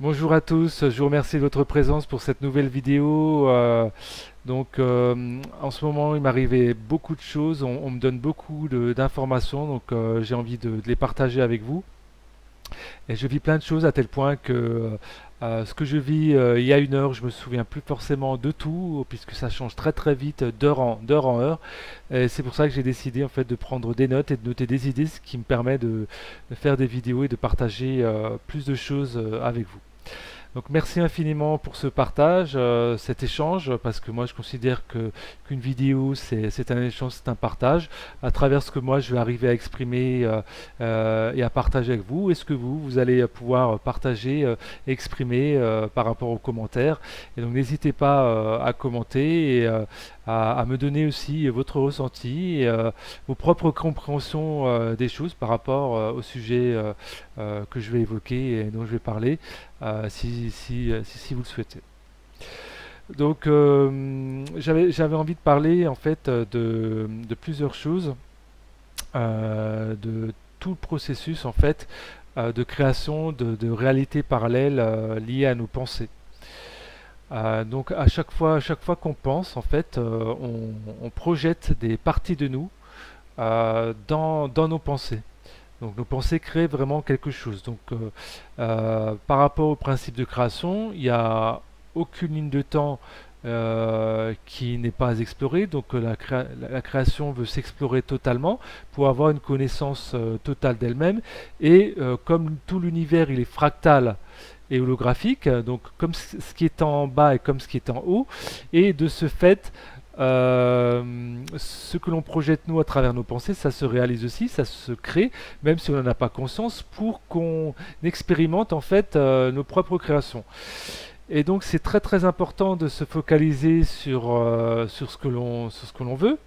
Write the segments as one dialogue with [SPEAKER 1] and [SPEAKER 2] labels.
[SPEAKER 1] Bonjour à tous, je vous remercie de votre présence pour cette nouvelle vidéo. En ce moment, il m'arrivait beaucoup de choses, on me donne beaucoup d'informations, j'ai envie de les partager avec vous. Et je vis plein de choses à tel point que ce que je vis il y a une heure, je me souviens plus forcément de tout, puisque ça change très très vite d'heure en heure. Et c'est pour ça que j'ai décidé en fait de prendre des notes et de noter des idées, ce qui me permet de faire des vidéos et de partager plus de choses avec vous. Donc merci infiniment pour ce partage, cet échange, parce que moi je considère que qu'une vidéo c'est un échange, c'est un partage, à travers ce que moi je vais arriver à exprimer et à partager avec vous, et ce que vous allez pouvoir partager, exprimer par rapport aux commentaires. Et donc n'hésitez pas à commenter et à me donner aussi votre ressenti et vos propres compréhensions des choses par rapport au sujet que je vais évoquer et dont je vais parler si vous le souhaitez. J'avais envie de parler en fait de plusieurs choses, de tout le processus en fait de création de réalités parallèles liées à nos pensées. Donc à chaque fois qu'on pense, en fait, on projette des parties de nous dans nos pensées. Donc nos pensées créent vraiment quelque chose. Par rapport au principe de création, il n'y a aucune ligne de temps qui n'est pas explorée. La création veut s'explorer totalement pour avoir une connaissance totale d'elle-même. Et comme tout l'univers il est fractal et holographique, donc comme ce qui est en bas et comme ce qui est en haut, et de ce fait ce que l'on projette nous à travers nos pensées, ça se réalise aussi, ça se crée, même si on n'en a pas conscience, pour qu'on expérimente en fait nos propres créations. Et donc c'est très très important de se focaliser sur sur ce que l'on veut,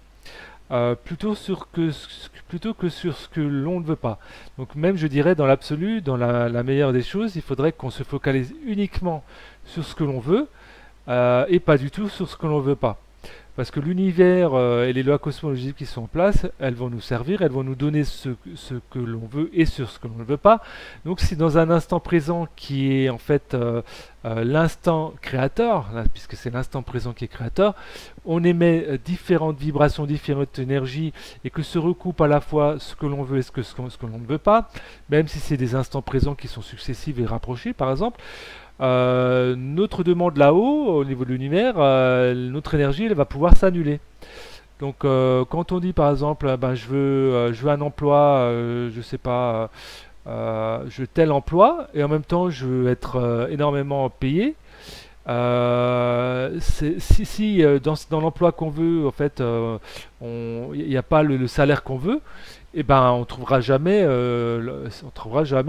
[SPEAKER 1] plutôt que sur ce que l'on ne veut pas. Donc même je dirais dans l'absolu, dans la meilleure des choses, il faudrait qu'on se focalise uniquement sur ce que l'on veut et pas du tout sur ce que l'on ne veut pas. Parce que l'univers et les lois cosmologiques qui sont en place, elles vont nous servir, elles vont nous donner ce que l'on veut et sur ce que l'on ne veut pas. Donc si dans un instant présent qui est en fait l'instant créateur, là, puisque c'est l'instant présent qui est créateur, on émet différentes vibrations, différentes énergies et que se recoupe à la fois ce que l'on veut et ce que l'on ne veut pas, même si c'est des instants présents qui sont successifs et rapprochés par exemple, notre demande là-haut, au niveau de l'univers, notre énergie, elle va pouvoir s'annuler. Quand on dit par exemple, ben, je veux un emploi, je sais pas, je veux tel emploi, et en même temps, je veux être énormément payé. Si dans l'emploi qu'on veut, en fait, il n'y a pas le salaire qu'on veut, eh ben, on trouvera jamais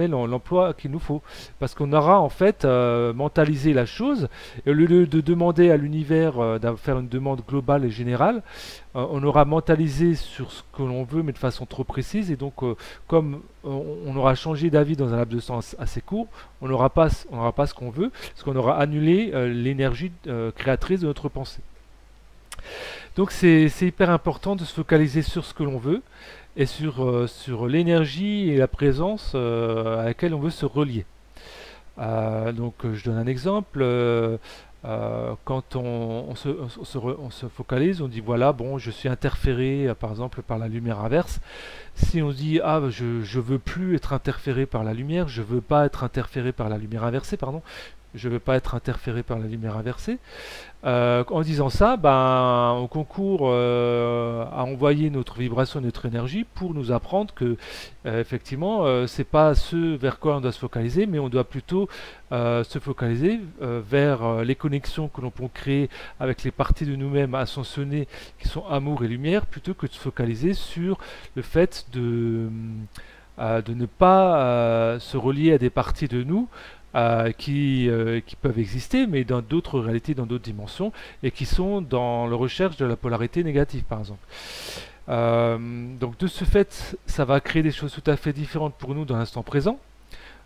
[SPEAKER 1] l'emploi qu'il nous faut, parce qu'on aura en fait mentalisé la chose, et au lieu de demander à l'univers de faire une demande globale et générale, on aura mentalisé sur ce que l'on veut, mais de façon trop précise, et comme on aura changé d'avis dans un laps de temps assez court, on n'aura pas ce qu'on veut, parce qu'on aura annulé l'énergie créatrice de notre pensée. Donc c'est hyper important de se focaliser sur ce que l'on veut et sur l'énergie et la présence à laquelle on veut se relier. Je donne un exemple. Quand on se focalise, on dit voilà, bon, je suis interféré par exemple par la lumière inverse. Si on se dit ah, je veux plus être interféré par la lumière, je veux pas être interféré par la lumière inversée, pardon, je veux pas être interféré par la lumière inversée. En disant ça, ben, on concourt à envoyer notre vibration, notre énergie pour nous apprendre que effectivement, c'est pas ce vers quoi on doit se focaliser, mais on doit plutôt se focaliser vers les connexions que l'on peut créer avec les parties de nous-mêmes ascensionnées qui sont amour et lumière, plutôt que de se focaliser sur le fait de ne pas se relier à des parties de nous qui peuvent exister, mais dans d'autres réalités, dans d'autres dimensions, et qui sont dans la recherche de la polarité négative, par exemple. Donc de ce fait, ça va créer des choses tout à fait différentes pour nous dans l'instant présent.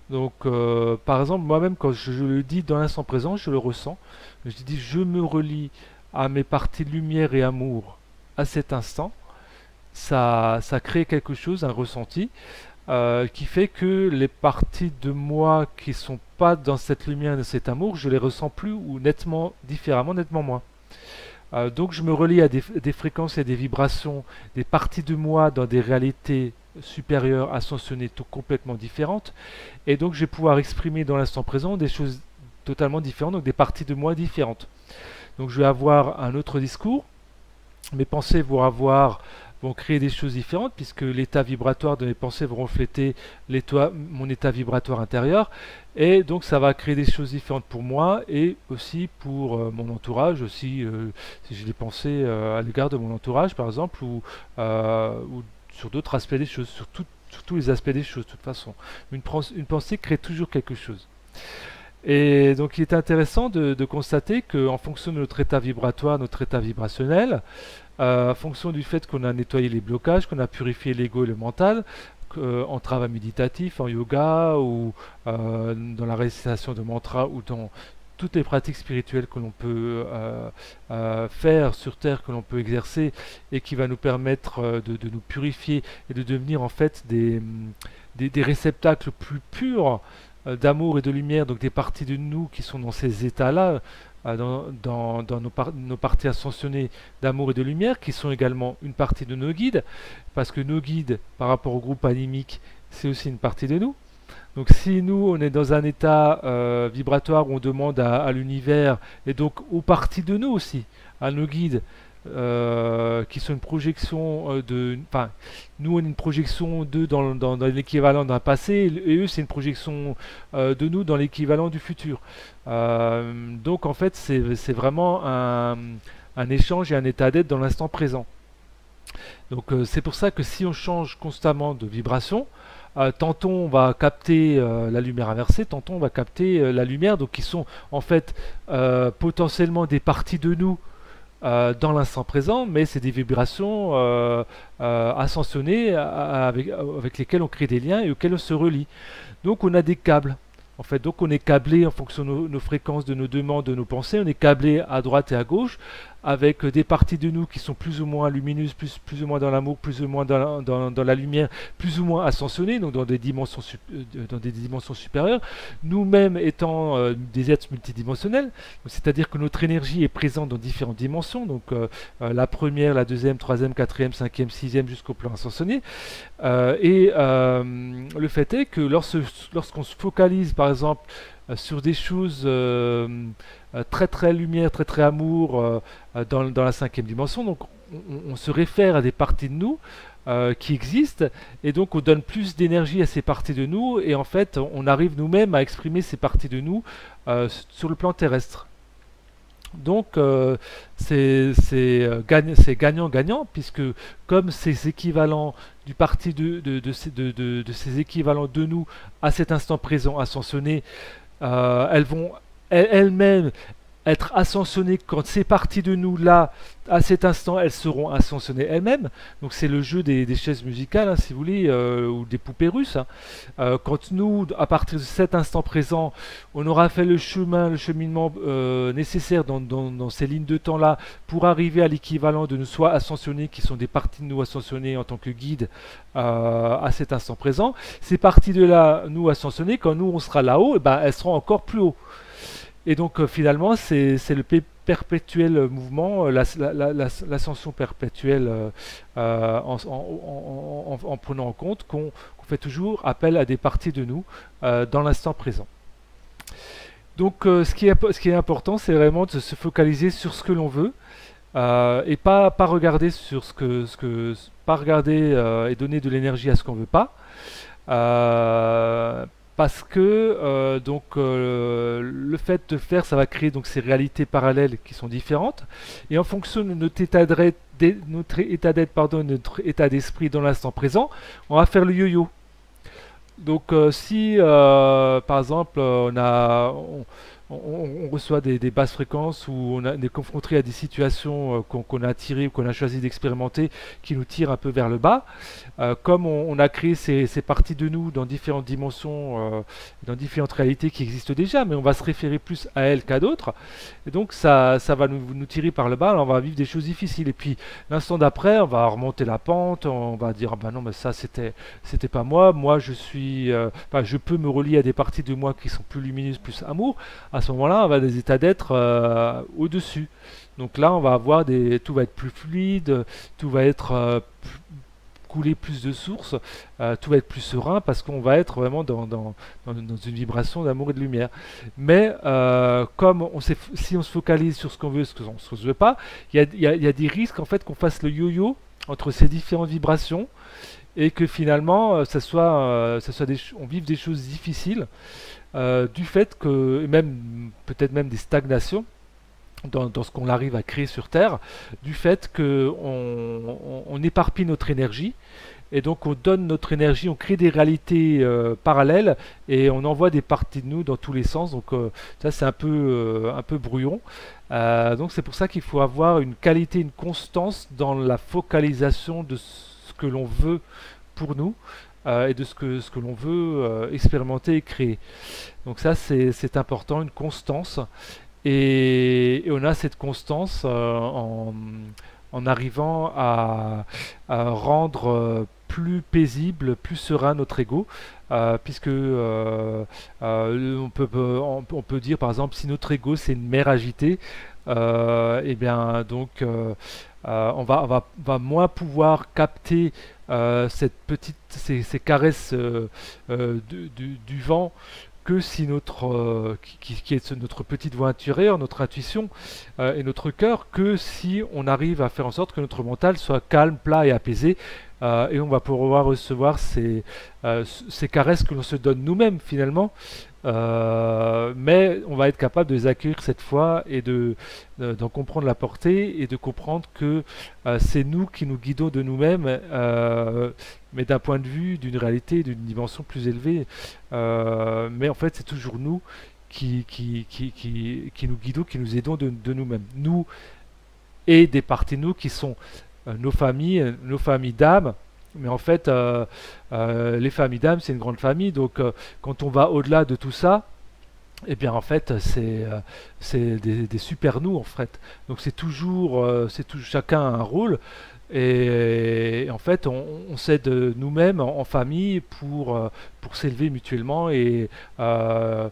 [SPEAKER 1] Par exemple, moi-même, quand je le dis dans l'instant présent, je le ressens. Je dis, je me relie à mes parties de lumière et amour à cet instant. Ça crée quelque chose, un ressenti. qui fait que les parties de moi qui sont pas dans cette lumière, de cet amour, je les ressens plus ou nettement différemment, nettement moins. Donc je me relie à des fréquences et des vibrations, des parties de moi dans des réalités supérieures, ascensionnées, tout complètement différentes. Et donc je vais pouvoir exprimer dans l'instant présent des choses totalement différentes, donc des parties de moi différentes. Donc je vais avoir un autre discours, mes pensées vont créer des choses différentes puisque l'état vibratoire de mes pensées vont refléter mon état vibratoire intérieur et donc ça va créer des choses différentes pour moi et aussi pour mon entourage aussi si j'ai des pensées à l'égard de mon entourage par exemple ou sur d'autres aspects des choses, sur tous les aspects des choses de toute façon. Une pensée crée toujours quelque chose. Et donc il est intéressant de constater qu'en fonction de notre état vibratoire, notre état vibrationnel, en fonction du fait qu'on a nettoyé les blocages, qu'on a purifié l'ego et le mental, en travail méditatif, en yoga ou dans la récitation de mantras ou dans toutes les pratiques spirituelles que l'on peut faire sur Terre, que l'on peut exercer et qui va nous permettre de nous purifier et de devenir en fait des réceptacles plus purs d'amour et de lumière, donc des parties de nous qui sont dans ces états-là, dans nos parties ascensionnées d'amour et de lumière, qui sont également une partie de nos guides, parce que nos guides, par rapport au groupe animique, c'est aussi une partie de nous. Donc si nous, on est dans un état vibratoire où on demande à l'univers, et donc aux parties de nous aussi, à nos guides, qui sont une projection enfin, nous on est une projection d'eux dans l'équivalent d'un passé, et eux c'est une projection de nous dans l'équivalent du futur. Donc en fait c'est vraiment un échange et un état d'être dans l'instant présent. Donc c'est pour ça que si on change constamment de vibration, tantôt on va capter la lumière inversée, tantôt on va capter la lumière, donc qui sont en fait potentiellement des parties de nous dans l'instant présent, mais c'est des vibrations ascensionnées avec lesquelles on crée des liens et auxquels on se relie. Donc on a des câbles. En fait, donc on est câblé en fonction de nos fréquences, de nos demandes, de nos pensées. On est câblé à droite et à gauche avec des parties de nous qui sont plus ou moins lumineuses, plus ou moins dans l'amour, plus ou moins dans la lumière, plus ou moins ascensionnées, donc dans des dimensions supérieures. Nous-mêmes étant des êtres multidimensionnels, c'est-à-dire que notre énergie est présente dans différentes dimensions, donc la première, la deuxième, troisième, quatrième, cinquième, sixième jusqu'au plan ascensionné. Le fait est que lorsqu'on se focalise par exemple sur des choses très très lumière, très très amour dans la cinquième dimension, donc on se réfère à des parties de nous qui existent et donc on donne plus d'énergie à ces parties de nous et en fait on arrive nous-mêmes à exprimer ces parties de nous sur le plan terrestre. Donc c'est gagnant-gagnant puisque comme ces équivalents du parti de ces équivalents de nous à cet instant présent ascensionné, elles vont elles-mêmes être ascensionnées quand ces parties de nous là à cet instant elles seront ascensionnées elles-mêmes. Donc c'est le jeu des chaises musicales, hein, si vous voulez, ou des poupées russes, hein. Quand nous à partir de cet instant présent on aura fait le cheminement nécessaire dans ces lignes de temps là pour arriver à l'équivalent de nous soit ascensionnés qui sont des parties de nous ascensionnées en tant que guides à cet instant présent, ces parties de là nous ascensionnées quand nous on sera là-haut, et ben, elles seront encore plus haut. Et donc finalement, c'est le perpétuel mouvement, l'ascension perpétuelle en prenant en compte qu'on fait toujours appel à des parties de nous dans l'instant présent. Donc ce qui est important, c'est vraiment de se focaliser sur ce que l'on veut et pas regarder sur pas regarder et donner de l'énergie à ce qu'on veut pas. Parce que le fait de faire, ça va créer donc ces réalités parallèles qui sont différentes. Et en fonction de notre état d'être, notre état d'esprit dans l'instant présent, on va faire le yo-yo. Donc si par exemple on reçoit des basses fréquences où on est confronté à des situations qu'on a tirées, qu'on a choisi d'expérimenter, qui nous tirent un peu vers le bas. Comme on a créé ces parties de nous dans différentes dimensions, dans différentes réalités qui existent déjà, mais on va se référer plus à elles qu'à d'autres. Et donc ça va nous tirer par le bas, alors on va vivre des choses difficiles. Et puis l'instant d'après, on va remonter la pente, on va dire ah ben non, mais ça c'était pas moi. Moi je peux me relier à des parties de moi qui sont plus lumineuses, plus amour. À ce moment-là, on va avoir des états d'être au-dessus. Donc là, on va avoir tout va être plus fluide, tout va être couler plus de sources, tout va être plus serein parce qu'on va être vraiment dans une vibration d'amour et de lumière. Mais comme si on se focalise sur ce qu'on veut et ce qu'on ne veut pas, il y a des risques en fait qu'on fasse le yo-yo entre ces différentes vibrations et que finalement, on vive des choses difficiles du fait que, même peut-être même des stagnations dans ce qu'on arrive à créer sur Terre, du fait qu'on éparpille notre énergie, et donc on donne notre énergie, on crée des réalités parallèles, et on envoie des parties de nous dans tous les sens, donc ça c'est un peu brouillon. Donc c'est pour ça qu'il faut avoir une qualité, une constance dans la focalisation de ce que l'on veut pour nous, et de ce que l'on veut expérimenter et créer. Donc ça c'est important, une constance. Et on a cette constance en arrivant à rendre plus paisible, plus serein notre ego, puisque on peut dire par exemple si notre ego c'est une mer agitée, et bien donc va moins pouvoir capter ces caresses du vent que si qui est notre petite voix intérieure, notre intuition et notre cœur, que si on arrive à faire en sorte que notre mental soit calme, plat et apaisé, et on va pouvoir recevoir ces caresses que l'on se donne nous-mêmes finalement, mais on va être capable de les accueillir cette fois et d'en comprendre la portée et de comprendre que c'est nous qui nous guidons de nous-mêmes, mais d'un point de vue, d'une réalité, d'une dimension plus élevée. Mais en fait, c'est toujours nous qui nous guidons, qui nous aidons de nous-mêmes. Nous et des parties de nous qui sont nos familles d'âme. Mais en fait, les familles d'âme, c'est une grande famille. Donc, quand on va au-delà de tout ça, eh bien, en fait, c'est des super nous, en fait. Donc, chacun a un rôle. Et en fait, on s'aide nous-mêmes en famille pour s'élever mutuellement et en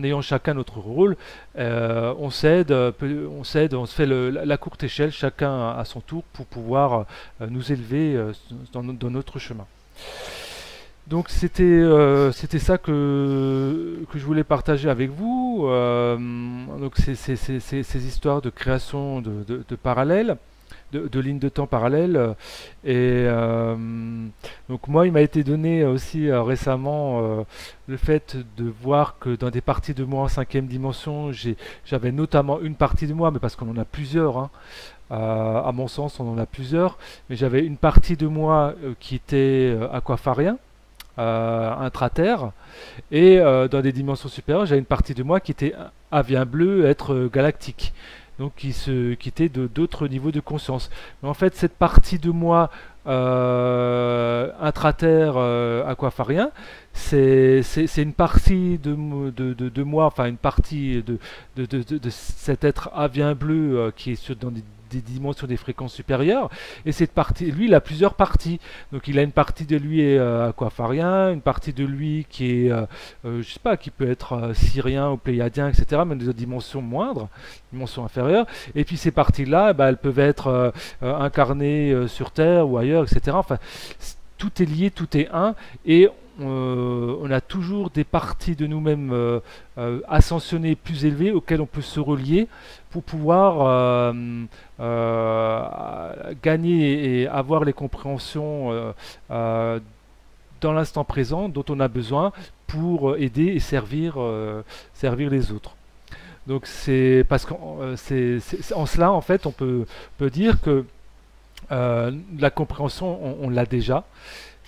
[SPEAKER 1] ayant chacun notre rôle, on s'aide, on se fait la courte échelle, chacun à son tour pour pouvoir nous élever dans notre chemin. Donc c'était ça que je voulais partager avec vous. Donc ces histoires de création de parallèles, de lignes de temps parallèles. Et donc moi, il m'a été donné aussi récemment le fait de voir que dans des parties de moi en cinquième dimension, j'avais notamment une partie de moi, mais parce qu'on en a plusieurs, hein. À mon sens, on en a plusieurs, mais j'avais une partie de moi qui était aquafarien, intraterre, et dans des dimensions supérieures, j'avais une partie de moi qui était avien bleu, être galactique, donc qui était d'autres niveaux de conscience. Mais en fait, cette partie de moi intraterre, aquafarien, c'est une partie de moi, enfin une partie de cet être avien bleu qui est dans des dimensions, des fréquences supérieures, et cette partie, lui, il a plusieurs parties. Donc il a une partie de lui aquafarien, une partie de lui qui est, je sais pas, qui peut être syrien ou pléiadien, etc., même des dimensions moindres, dimensions inférieures. Et puis ces parties-là, elles peuvent être incarnées sur Terre ou ailleurs, etc. Enfin, tout est lié, tout est un, et on a toujours des parties de nous-mêmes ascensionnées, plus élevées, auxquelles on peut se relier pour pouvoir gagner et avoir les compréhensions dans l'instant présent dont on a besoin pour aider et servir les autres. Donc c'est parce qu'en en cela, en fait, on peut dire que la compréhension, on l'a déjà.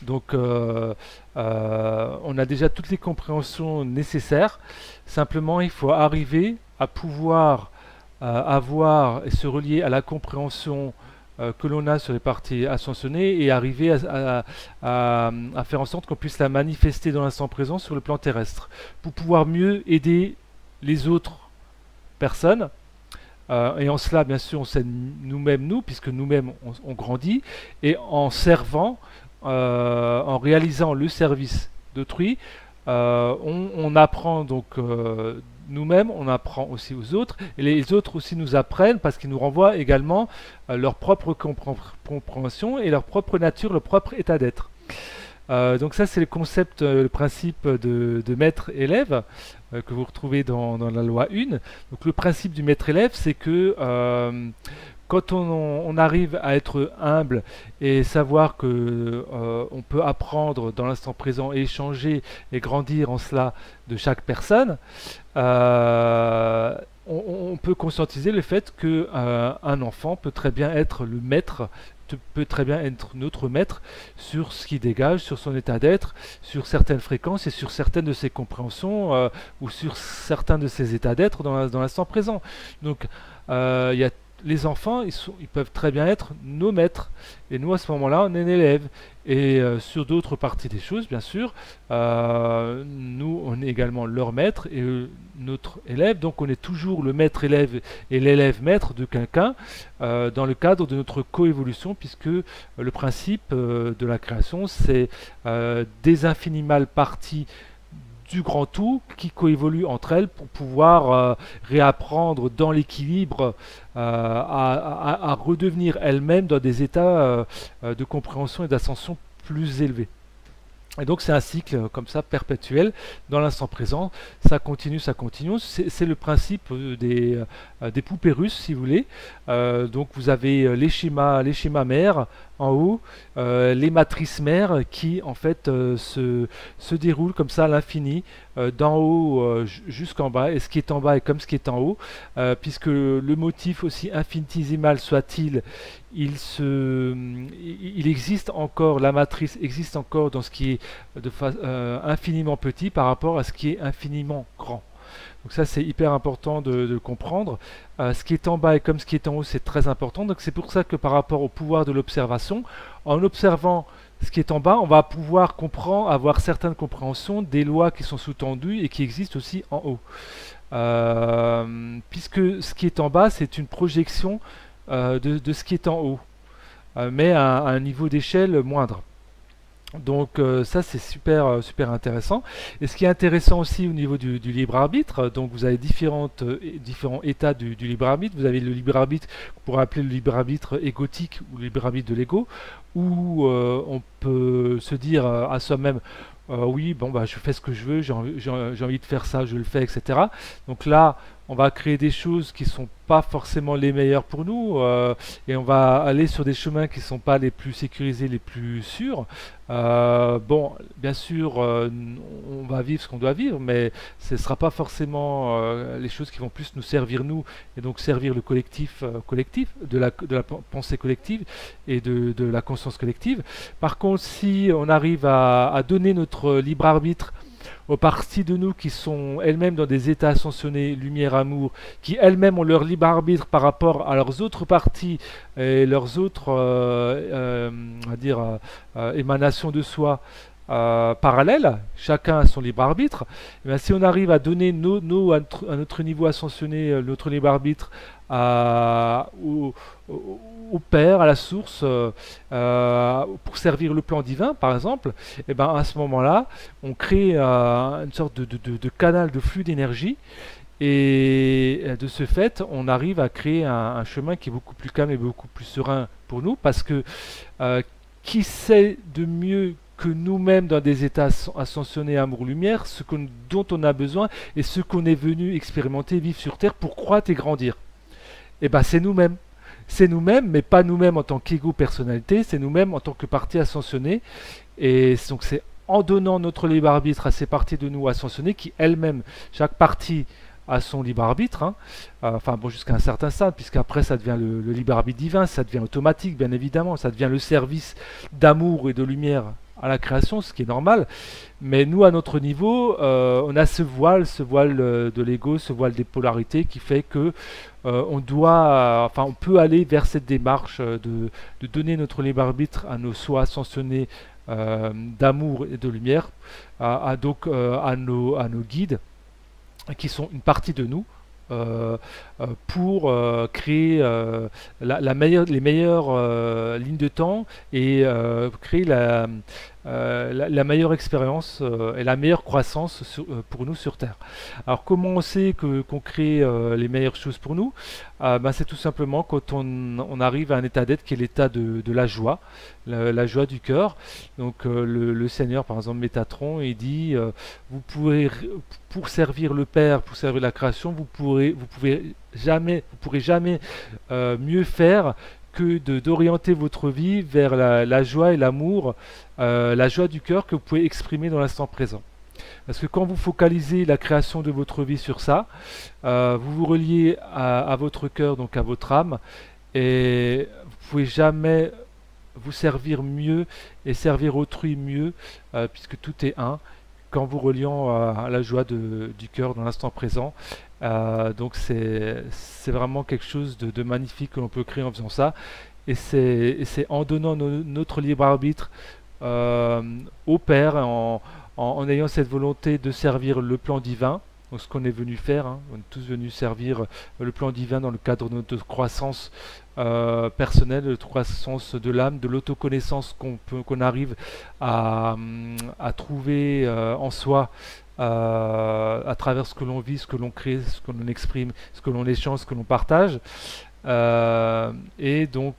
[SPEAKER 1] Donc on a déjà toutes les compréhensions nécessaires. Simplement, il faut arriver à pouvoir avoir et se relier à la compréhension que l'on a sur les parties ascensionnées et arriver à faire en sorte qu'on puisse la manifester dans l'instant présent sur le plan terrestre pour pouvoir mieux aider les autres personnes. Et en cela, bien sûr, on s'aide nous-mêmes, puisque nous-mêmes, on grandit, et en servant, en réalisant le service d'autrui, on apprend donc nous-mêmes, on apprend aussi aux autres, et les autres aussi nous apprennent parce qu'ils nous renvoient également leur propre compréhension et leur propre nature, leur propre état d'être. Donc ça c'est le concept, le principe de maître-élève que vous retrouvez dans la loi 1. Donc le principe du maître-élève, c'est que quand on arrive à être humble et savoir que on peut apprendre dans l'instant présent et échanger et grandir en cela de chaque personne, on peut conscientiser le fait que un enfant peut très bien être le maître, peut très bien être notre maître sur ce qu'il dégage, sur son état d'être, sur certaines fréquences et sur certaines de ses compréhensions ou sur certains de ses états d'être dans l'instant présent. Donc il y a les enfants, ils peuvent très bien être nos maîtres. Et nous, à ce moment-là, on est un élève. Et sur d'autres parties des choses, bien sûr, nous, on est également leur maître et notre élève. Donc, on est toujours le maître-élève et l'élève-maître de quelqu'un dans le cadre de notre coévolution, puisque le principe de la création, c'est des infinimales parties du grand tout qui coévolue entre elles pour pouvoir réapprendre dans l'équilibre à redevenir elles-mêmes dans des états de compréhension et d'ascension plus élevés. Et donc c'est un cycle comme ça perpétuel dans l'instant présent, ça continue, c'est le principe des poupées russes si vous voulez. Donc vous avez les schémas mères en haut, les matrices mères qui en fait se déroulent comme ça à l'infini, d'en haut jusqu'en bas, et ce qui est en bas est comme ce qui est en haut, puisque le motif aussi infinitésimal soit-il, il existe encore, la matrice existe encore dans ce qui est infiniment petit par rapport à ce qui est infiniment grand. Donc ça c'est hyper important de comprendre. Ce qui est en bas et comme ce qui est en haut c'est très important. Donc c'est pour ça que par rapport au pouvoir de l'observation, en observant ce qui est en bas, on va pouvoir comprendre, avoir certaines compréhensions des lois qui sont sous-tendues et qui existent aussi en haut. Puisque ce qui est en bas c'est une projection de ce qui est en haut, mais à un niveau d'échelle moindre. Donc ça c'est super intéressant. Et ce qui est intéressant aussi au niveau du libre arbitre, donc vous avez différents états du libre arbitre. Vous avez le libre arbitre qu'on pourrait appeler le libre arbitre égotique ou le libre arbitre de l'ego, où on peut se dire à soi-même oui, bon bah je fais ce que je veux, j'ai envie de faire ça, je le fais, etc. Donc là, on va créer des choses qui sont pas forcément les meilleures pour nous, et on va aller sur des chemins qui sont pas les plus sécurisés, les plus sûrs. Bon, bien sûr, on va vivre ce qu'on doit vivre, mais ce ne sera pas forcément les choses qui vont plus nous servir nous, et donc servir le collectif, de la pensée collective et de la conscience collective. Par contre, si on arrive à donner notre libre arbitre aux parties de nous qui sont elles-mêmes dans des états ascensionnés, lumière, amour, qui elles-mêmes ont leur libre arbitre par rapport à leurs autres parties et leurs autres on va dire, émanations de soi parallèles, chacun a son libre arbitre. Et bien, si on arrive à donner à notre niveau ascensionné, notre libre arbitre au Père, à la source, pour servir le plan divin, par exemple, et ben à ce moment-là, on crée une sorte de canal de flux d'énergie, et de ce fait, on arrive à créer un chemin qui est beaucoup plus calme et beaucoup plus serein pour nous, parce que qui sait de mieux que nous-mêmes dans des états ascensionnés amour-lumière, dont on a besoin et ce qu'on est venu expérimenter, vivre sur Terre pour croître et grandir. Et ben c'est nous-mêmes. C'est nous-mêmes, mais pas nous-mêmes en tant qu'égo-personnalité, c'est nous-mêmes en tant que partie ascensionnée. Et donc c'est en donnant notre libre arbitre à ces parties de nous ascensionnées qui elles-mêmes, chaque partie a son libre arbitre, hein. Enfin bon, jusqu'à un certain stade, puisqu'après ça devient le libre arbitre divin, ça devient automatique bien évidemment, ça devient le service d'amour et de lumière à la création, ce qui est normal. Mais nous, à notre niveau, on a ce voile de l'ego, ce voile des polarités qui fait que on doit, enfin, on peut aller vers cette démarche de donner notre libre arbitre à nos soi ascensionnés d'amour et de lumière, donc à nos guides qui sont une partie de nous pour créer les meilleures lignes de temps et créer la meilleure expérience et la meilleure croissance pour nous sur Terre. Alors comment on sait qu'on crée les meilleures choses pour nous? Ben, c'est tout simplement quand on arrive à un état d'être qui est l'état de la joie, la joie du cœur. Donc le Seigneur, par exemple Métatron, il dit vous pouvez, pour servir le Père, pour servir la création, vous pourrez jamais mieux faire que d'orienter votre vie vers la joie et l'amour, la joie du cœur que vous pouvez exprimer dans l'instant présent. Parce que quand vous focalisez la création de votre vie sur ça, vous vous reliez à votre cœur, donc à votre âme, et vous pouvez jamais vous servir mieux et servir autrui mieux, puisque tout est un, qu'en vous reliant à la joie du cœur dans l'instant présent. Donc c'est vraiment quelque chose de magnifique que l'on peut créer en faisant ça. Et c'est en donnant notre libre arbitre au Père, en ayant cette volonté de servir le plan divin. Donc ce qu'on est venu faire, hein. On est tous venus servir le plan divin dans le cadre de notre croissance personnelle, de notre croissance de l'âme, de l'autoconnaissance qu'on arrive à trouver en soi à travers ce que l'on vit, ce que l'on crée, ce que l'on exprime, ce que l'on échange, ce que l'on partage. Et donc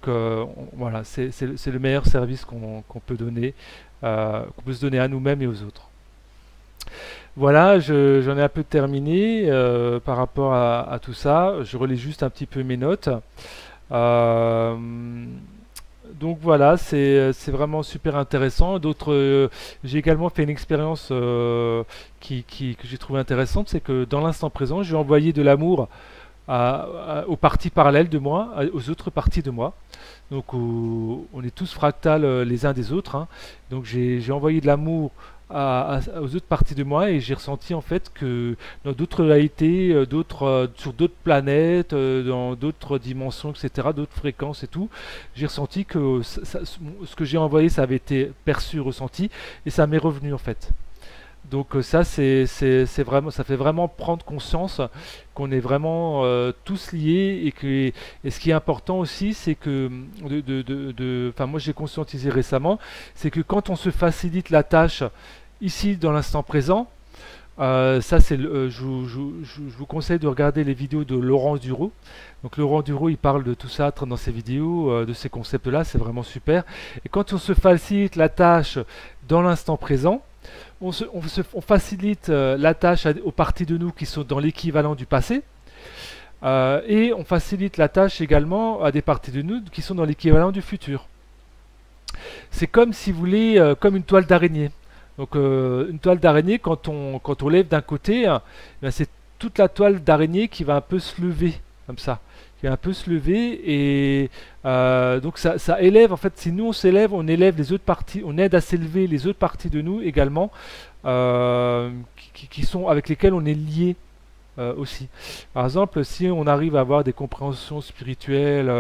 [SPEAKER 1] voilà, c'est le meilleur service qu'on peut donner, qu'on peut se donner à nous-mêmes et aux autres. Voilà, j'en ai un peu terminé par rapport à tout ça. Je relis juste un petit peu mes notes. Euh, donc voilà, c'est vraiment super intéressant. J'ai également fait une expérience que j'ai trouvé intéressante, c'est que dans l'instant présent, j'ai envoyé de l'amour aux parties parallèles de moi, aux autres parties de moi. Donc on est tous fractales les uns des autres, hein. Donc j'ai envoyé de l'amour aux autres parties de moi et j'ai ressenti en fait que dans d'autres réalités, sur d'autres planètes, dans d'autres dimensions, etc., d'autres fréquences et tout, j'ai ressenti que ce que j'ai envoyé, ça avait été perçu, ressenti et ça m'est revenu en fait. Donc ça, c'est vraiment, ça fait vraiment prendre conscience qu'on est vraiment tous liés et ce qui est important aussi, c'est que, enfin moi j'ai conscientisé récemment, c'est que quand on se facilite la tâche ici dans l'instant présent, ça c'est, je vous conseille de regarder les vidéos de Laurent Duro. Donc Laurent Duro, il parle de tout ça dans ses vidéos, de ces concepts-là, c'est vraiment super. Et quand on se facilite la tâche dans l'instant présent, on facilite la tâche aux parties de nous qui sont dans l'équivalent du passé, et on facilite la tâche également à des parties de nous qui sont dans l'équivalent du futur. C'est comme si vous voulez, comme une toile d'araignée. Donc une toile d'araignée, quand on lève d'un côté, c'est toute la toile d'araignée qui va un peu se lever, comme ça. Qui va un peu se lever et donc ça élève, en fait, si nous on s'élève, on élève les autres parties, on aide à s'élever les autres parties de nous également, qui sont, avec lesquelles on est lié aussi. Par exemple, si on arrive à avoir des compréhensions spirituelles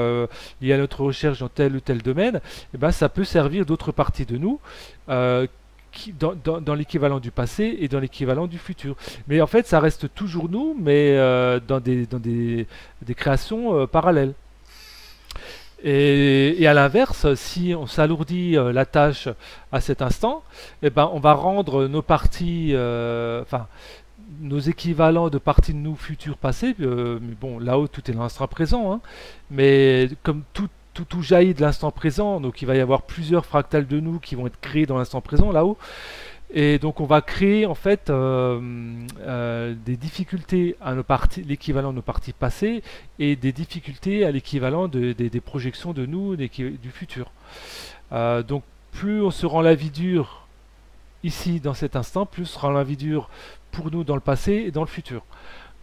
[SPEAKER 1] liées à notre recherche dans tel ou tel domaine, et ben, ça peut servir d'autres parties de nous dans l'équivalent du passé et dans l'équivalent du futur. Mais en fait, ça reste toujours nous, mais dans des créations parallèles. Et à l'inverse, si on s'alourdit la tâche à cet instant, eh ben, on va rendre nos parties, enfin, nos équivalents de parties de nous futurs passés, mais bon, là-haut, tout est dans l'instant présent, hein, mais comme tout jaillit de l'instant présent, donc il va y avoir plusieurs fractales de nous qui vont être créés dans l'instant présent, là-haut, et donc on va créer en fait des difficultés à nos parties, l'équivalent de nos parties passées, et des difficultés à l'équivalent des projections de nous du futur. Donc plus on se rend la vie dure ici dans cet instant, plus on se rend la vie dure pour nous dans le passé et dans le futur.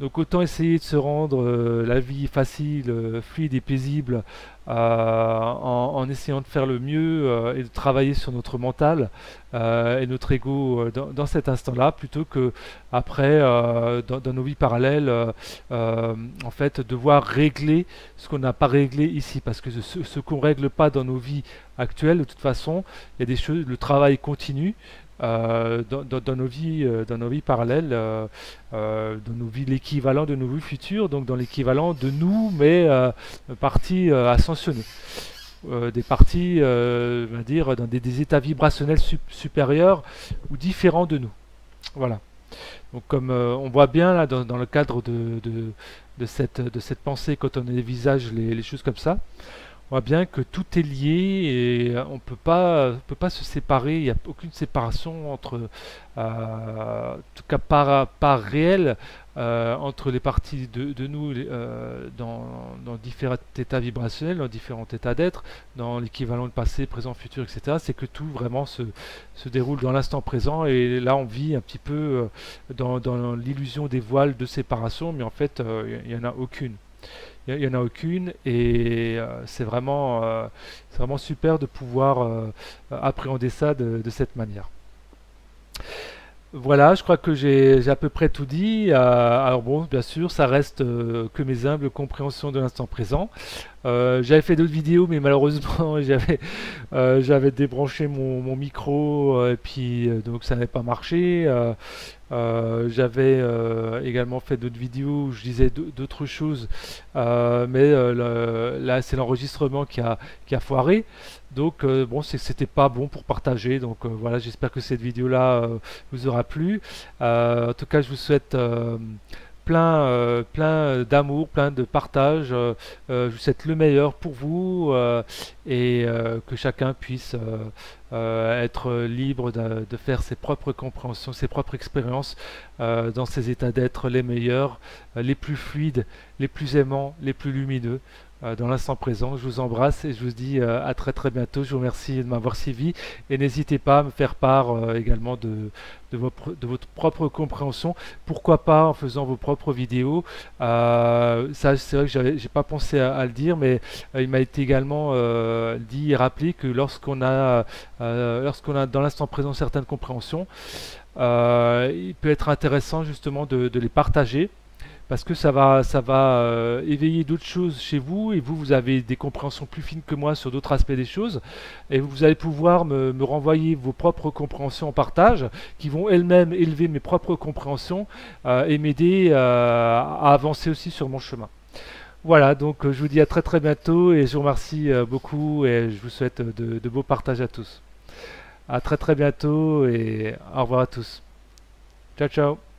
[SPEAKER 1] Donc autant essayer de se rendre la vie facile, fluide et paisible en essayant de faire le mieux et de travailler sur notre mental et notre ego dans cet instant-là, plutôt que après dans nos vies parallèles, en fait, devoir régler ce qu'on n'a pas réglé ici, parce que ce qu'on règle pas dans nos vies actuelles, de toute façon, il y a des choses, le travail continue. Dans nos vies parallèles, dans nos vies, l'équivalent de nos vies futures, donc dans l'équivalent de nous, mais parties ascensionnées, des parties, on va dire, dans des états vibrationnels supérieurs ou différents de nous. Voilà. Donc comme on voit bien là dans le cadre de cette pensée, quand on envisage les choses comme ça, on voit bien que tout est lié et on peut pas se séparer. Il n'y a aucune séparation entre, en tout cas pas réelle, entre les parties de nous dans différents états vibrationnels, dans différents états d'être, dans l'équivalent de passé, présent, futur, etc. C'est que tout vraiment se déroule dans l'instant présent, et là on vit un petit peu dans l'illusion des voiles de séparation, mais en fait il n'y en a aucune. Il n'y en a aucune, et c'est vraiment super de pouvoir appréhender ça de cette manière. Voilà, je crois que j'ai à peu près tout dit. Alors bon, bien sûr, ça reste que mes humbles compréhensions de l'instant présent. J'avais fait d'autres vidéos, mais malheureusement, j'avais débranché mon micro, et puis donc ça n'avait pas marché. J'avais également fait d'autres vidéos où je disais d'autres choses, mais là c'est l'enregistrement qui a foiré. Donc bon, c'était pas bon pour partager. Donc voilà, j'espère que cette vidéo-là vous aura plu. En tout cas, je vous souhaite plein d'amour, plein de partage. Je vous souhaite le meilleur pour vous, et que chacun puisse être libre de faire ses propres compréhensions, ses propres expériences dans ces états d'être les meilleurs, les plus fluides, les plus aimants, les plus lumineux. Dans l'instant présent, je vous embrasse et je vous dis à très très bientôt. Je vous remercie de m'avoir suivi, et n'hésitez pas à me faire part également de votre propre compréhension. Pourquoi pas en faisant vos propres vidéos. Ça, c'est vrai que j'ai pas pensé à le dire, mais il m'a été également dit et rappelé que lorsqu'on a dans l'instant présent certaines compréhensions, il peut être intéressant justement de les partager, parce que ça va éveiller d'autres choses chez vous, et vous avez des compréhensions plus fines que moi sur d'autres aspects des choses, et vous allez pouvoir me renvoyer vos propres compréhensions en partage, qui vont elles-mêmes élever mes propres compréhensions et m'aider à avancer aussi sur mon chemin. Voilà, donc je vous dis à très très bientôt, et je vous remercie beaucoup, et je vous souhaite de beaux partages à tous. À très très bientôt, et au revoir à tous. Ciao ciao.